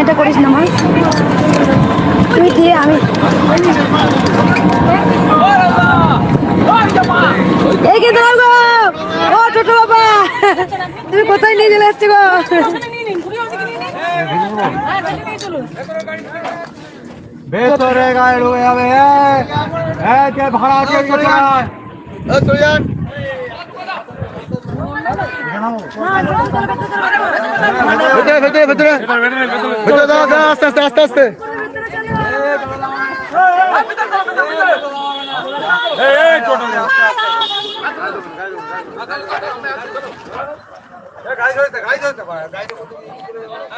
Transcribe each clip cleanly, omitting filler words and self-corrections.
এটা করিস না মা, তুই দিয়ে আমি এই কে দাও গো। ও ছোট বাবা, তুমি কোথায় নিয়ে চলে আসছো গো? ভেতরে গায়ে রয়ে যাবে কে ভাড়া কে কোথায় চলে যান। ভেতরে ভেতরে ভেতরে ভেতরে দাও দাও আস্তে আস্তে আস্তে আস্তে।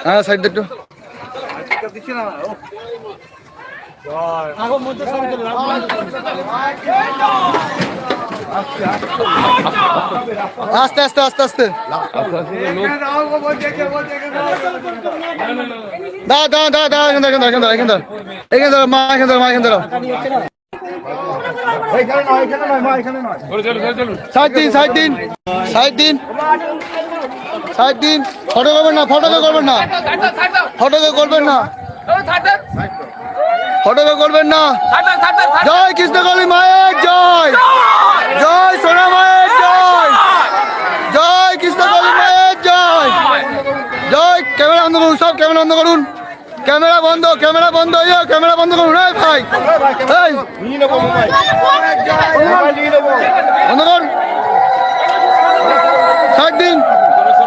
হ্যাঁ সাইড একটু আস্তে আস্তে আস্তে আস্তে দাও দাও দাও দাও এখান এখান এখান এখান এখান মা এখান মা এখান সাইড দিন সাইড দিন সাইড দিন সাইড দিন। ফটো করবেন না, ফটো করবেন না, ফটো করবেন না, ফটো করবেন না। জয় কৃষ্ণকালী মায়ের জয়, জয় সোনা মায়ের জয়, জয় কৃষ্ণকালী মায়ের জয়, জয়। ক্যামেরা বন্ধ করুন, সব ক্যামেরা বন্ধ করুন, ক্যামেরা বন্ধ, ক্যামেরা বন্ধ, ক্যামেরা বন্ধ করুন। ভাই বন্ধ কর, সাইড দিন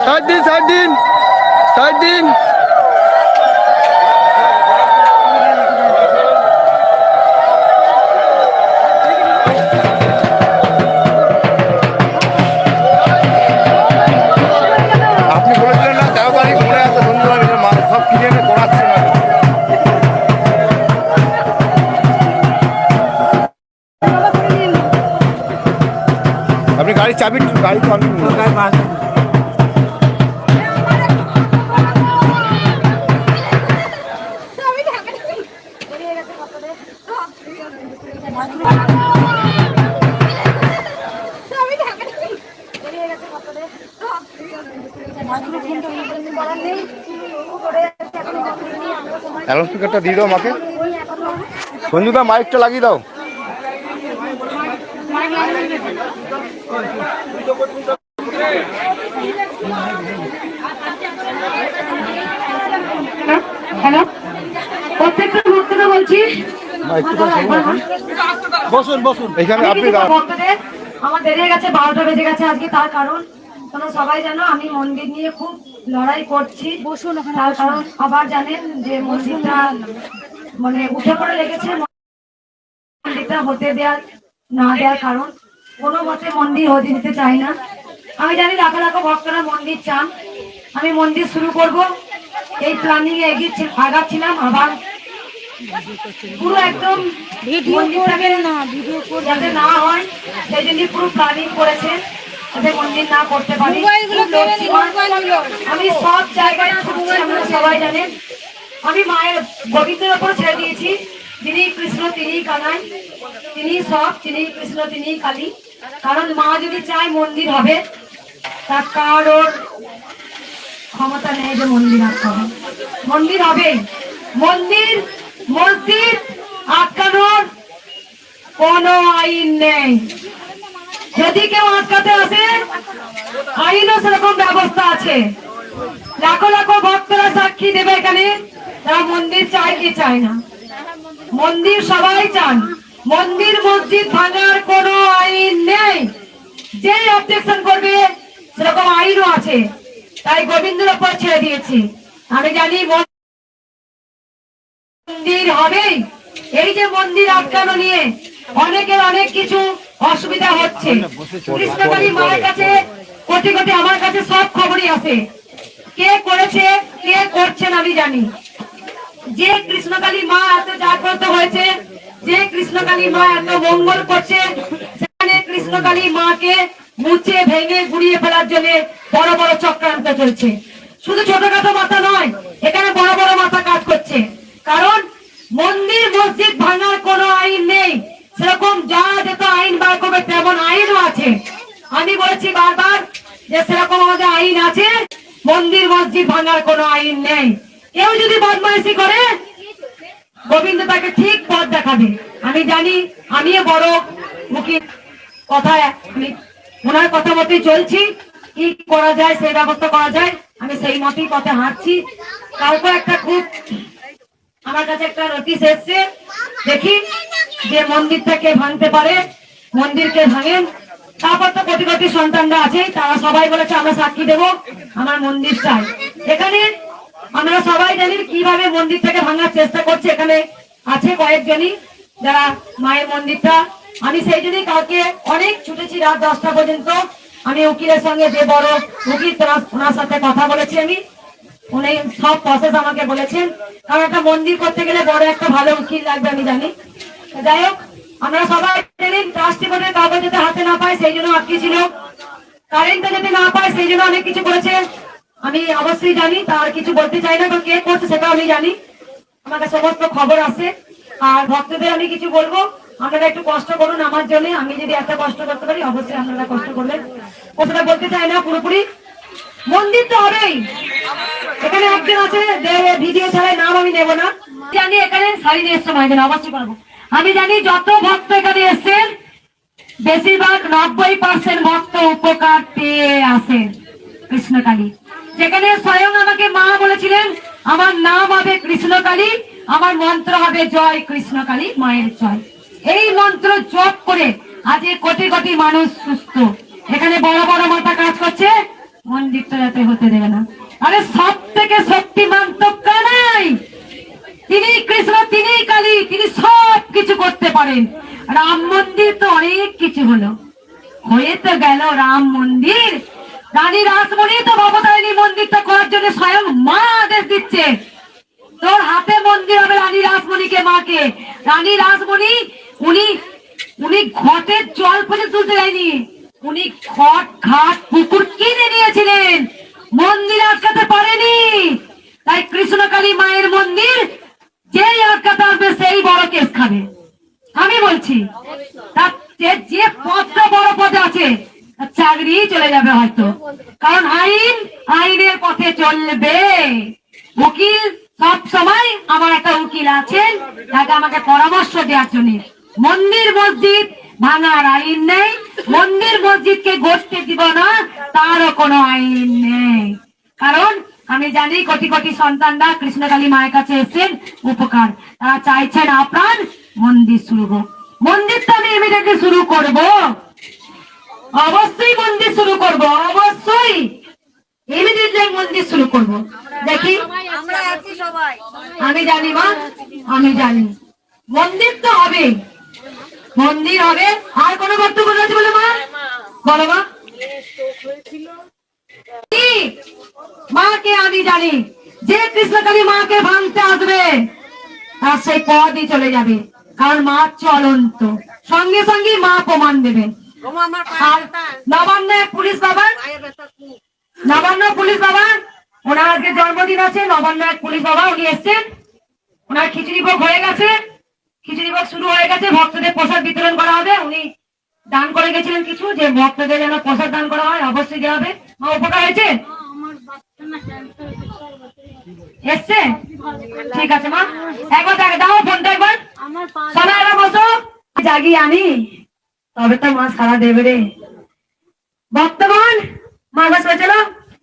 সাইড দিন সাইড দিন সাইড দিন। আপনি বলেছিলেন না 13 তারিখ মনে আছে বন্ধুরা সব কিনে এনে করাচ্ছে না। আপনি গাড়ির চাবি গাড়ি তো আমি স্পিকারটা দিয়ে দাও আমাকে, সঞ্জুদা মাইকটা লাগিয়ে দাও। হ্যালো, প্রত্যেকটা ভক্তকে বলছি বসুন বসুন এখানে। আপনি আমার দেরি হয়ে গেছে, 12টা বেজে গেছে আজকে। তার কারণ তোমরা সবাই জানো আমি মন্দির নিয়ে খুব লড়াই করছি। বসুন, তার কারণ সবার জানেন যে মন্দিরটা মানে উঠে পড়ে লেগেছে। মন্দিরটা হতে দেওয়ার না দেওয়ার কারণ কোনো মতে মন্দির হতে দিতে চাই না। আমি জানি লাখ লাখ ভক্তরা মন্দির চান, আমি মন্দির শুরু করব এই প্ল্যানিং এ আগাচ্ছিলাম। আবার পুরো একদম যাতে না হয় সেই জন্য পুরো প্ল্যানিং করেছে যাতে মন্দির না করতে পারি। আমি সব জায়গায় ছুটছি, আপনারা সবাই জানেন। আমি মায়ের গোবিন্দের ওপর ছেড়ে দিয়েছি, তিনি কৃষ্ণ তিনি কানাই, তিনি সব, তিনি কৃষ্ণ তিনি কালী। কারণ মা যদি চায় মন্দির হবে, তার কারোর ক্ষমতা নেই যে মন্দির আটকা হবে। মন্দির হবে, মন্দির মসজিদ আটকানোর কোনো আইন নেই। যদি কেউ আটকাতে আসে আইনও সেরকম ব্যবস্থা আছে। লাখো লাখো ভক্তরা সাক্ষী দেবে এখানে, তারা মন্দির চায় কি চায় না। মন্দির সবাই চান, মন্দির মসজিদ ভাঙার কোনো আইন নেই। যে অবজেকশন করবে সেরকম আইনও আছে, তাই গোবিন্দের ওপর ছেড়ে দিয়েছি। আমি জানি মন্দির হবেই। এই যে মন্দির আটকানো নিয়ে অনেকের অনেক কিছু অসুবিধা হচ্ছে। কৃষ্ণকালী মায়ের কাছে কোটি কোটি, আমার কাছে সব খবরই আছে। কে করেছে কে করছেন আমি জানি। যে কৃষ্ণকালী মা এত জাগ্রত হয়েছে, যে কৃষ্ণকালী মা এত মঙ্গল করছে, সেখানে কৃষ্ণকালী মাকে মুছে ভেঙে গুড়িয়ে ফেলার জন্য বড় বড় চক্রান্ত চলছে। শুধু ছোটখাটো মাথা নয়, এখানে বড় বড় মাথা কাজ করছে। কারণ মন্দির মসজিদ ভাঙার কোনো আইন নেই, সেরকম যা যত আইন বার করবে তেমন আইনও আছে। আমি বলেছি বারবার যে সেরকম আমাদের আইন আছে, মন্দির মসজিদ ভাঙার কোনো আইন নেই। কেউ যদি বদমাইশি করে গোবিন্দ তাকে ঠিক পথ দেখাবে। আমি জানি, আমিও বড় মুখী কথায় আমি ওনার কথা মতোই চলছি। কি করা যায়, সেই ব্যবস্থা করা যায়, আমি সেই মতেই পথে হাঁটছি। কালকে একটা খুব আমার কাছে একটা নোটিশ এসছে, দেখি যে মন্দিরটাকে ভাঙতে পারে, মন্দিরকে ভাঙেন। তারপর তো কোটি কোটি সন্তানরা আছে, তারা সবাই বলেছে আমরা সাক্ষী দেব, আমার মন্দির চাই। এখানে আমরা সবাই জানি কিভাবে মন্দিরটাকে ভাঙার চেষ্টা করছে। এখানে আছে কয়েকজনই যারা মায়ের মন্দিরটা, আমি সেই জন্যই কালকে অনেক ছুটেছি রাত 10টা পর্যন্ত। আমি উকিলের সঙ্গে, যে বড় উকিল ওনার সাথে কথা বলেছি আমি, উনি সব প্রসেস আমাকে বলেছেন। কারণ একটা মন্দির করতে গেলে বড় একটা ভালো উকিল লাগবে আমি জানি। যাই হোক, আমরা সবাই জানি ট্রাস্টি বোর্ডের কাগজ যাতে হাতে না পায় সেই জন্য আটকে ছিল, কারেন্টটা যাতে না পায় সেই জন্য অনেক কিছু করেছে। আমি অবশ্যই জানি, তার কিছু বলতে চাই না, কারণ কে করছে সেটা আমি জানি, আমাকে সমস্ত খবর আছে। আর ভক্তদের আমি কিছু বলবো, আপনারা একটু কষ্ট করুন আমার জন্য। আমি যদি এত কষ্ট করতে পারি, অবশ্যই আপনারা কষ্ট করবেন। কথাটা বলতে চাই না পুরোপুরি, মন্দির তো হবেই। এখানে একজন আছে ভিডিও ছাড়াই, নাম আমি নেব না, জানি এখানে শাড়ি নিয়ে এসছে মায়ের জন্য, অবশ্যই পারবো। আমি জানি যত ভক্ত এখানে এসছেন বেশিরভাগ 90% ভক্ত উপকার পেয়ে আসেন কৃষ্ণকালী। যেখানে স্বয়ং আমাকে মা বলেছিলেন আমার নাম হবে কৃষ্ণকালী, আমার মন্ত্র হবে জয় কৃষ্ণকালী মায়ের জয়। এই মন্ত্র জপ করে আজ কোটি কোটি মানুষ সুস্থ। এখানে বড় বড় মাথা কাজ করছে, মন্দিরটা যাতে হতে দেবে না। আরে সব থেকে শক্তিমান তো কানাই, তিনি কৃষ্ণ, তিনি কালী, তিনি সব কিছু করতে পারেন। রাম মন্দির তো অনেক কিছু হলো, হয়ে তো গেল রাম মন্দির। রানী রাসমণি তো ভবতারিণী মন্দিরটা করার জন্য স্বয়ং মা আদেশ দিচ্ছে, তোর হাতে মন্দির হবে রানী রাসমণিকে, মাকে। রানী রাসমণি উনি উনি ঘটের জল পর্যন্ত তুলতে যায়নি, উনি ঘট ঘাট পুকুর কিনে নিয়েছিলেন, মন্দির আটকাতে পারেনি। তাই কৃষ্ণকালী মায়ের মন্দির যেই আটকাতে আসবে সেই বড় কেস খাবে, আমি বলছি। তার যে পদটা বড় পদে আছে তার চাকরি চলে যাবে হয়তো, কারণ আইনের পথে চলবে। উকিল সব সময়, আমার একটা উকিল আছেন, তাকে আমাকে পরামর্শ দেওয়ার জন্য। মন্দির মসজিদ ভাঙার আইন নেই, মন্দির মসজিদকে গড়তে দিব না তারও কোনো আইন নেই। কারণ আমি জানি কোটি কোটি সন্তানরা কৃষ্ণকালী মায়ের কাছে এসেছেন উপকার, তারা চাইছেন আপনার মন্দির শুরু হোক। মন্দির তো আমি ইমিডিয়েটলি শুরু করব, অবশ্যই মন্দির শুরু করব, অবশ্যই ইমিডিয়েটলি মন্দির শুরু করব। দেখি আমরা আছি সবাই, আমি জানি মা, আমি জানি মন্দির তো হবে, মন্দির হবে। আর কোনো বক্তব্য আছে বলে মা, বলো মা। মাকে আমি জানি, যে কৃষ্ণকালী মাকে ভাঙতে আসবে তার সেই পদই চলে যাবে, কারণ মা চলন্ত, সঙ্গে সঙ্গে মা প্রমাণ দেবে। আর নবান্ন পুলিশ বাবা, নবান্ন পুলিশ বাবা, ওনার আজকে জন্মদিন আছে, নবান্ন পুলিশ বাবা উনি এসছেন, ওনার খিচুড়ি ভোগ হয়ে গেছে, খিচুড়ি ভোগ শুরু হয়ে গেছে, ভক্তদের প্রসাদ বিতরণ করা হবে। উনি দান করে গেছিলেন কিছু, যে ভক্তদের যেন প্রসাদ দান করা হয়, অবশ্যই দেওয়া হবে। মা উপকার হয়েছে, এসছে, ঠিক আছে মা, একবার তাকে দাও ফোনটা, একবার সোনা বসো, জাগিয়ে আনি তবে তো মা সারা দেবে রে। বর্তমান মা বসবে, চলো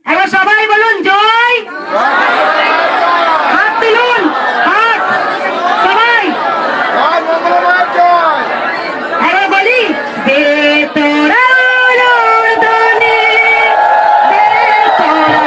একবার সবাই বলুন জয়, হাত তুলুন, হাত সবাই একবার বলি, দে তোরা লোদনে, দে তোরা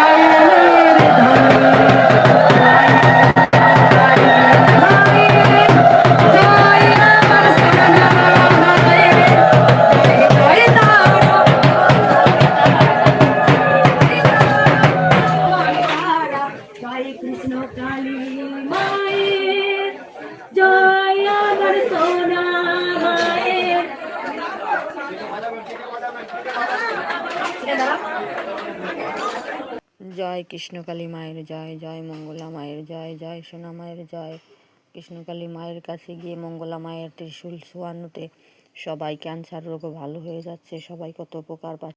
জয় কৃষ্ণকালী মায়ের জয়, জয় মঙ্গলা মায়ের জয়, জয় সোনা মায়ের জয়। কৃষ্ণকালী মায়ের কাছে গিয়ে মঙ্গলা মায়ের ত্রিশূল ছোঁয়ানোতে সবাই ক্যান্সার রোগও ভালো হয়ে যাচ্ছে, সবাই কত উপকার পাচ্ছে।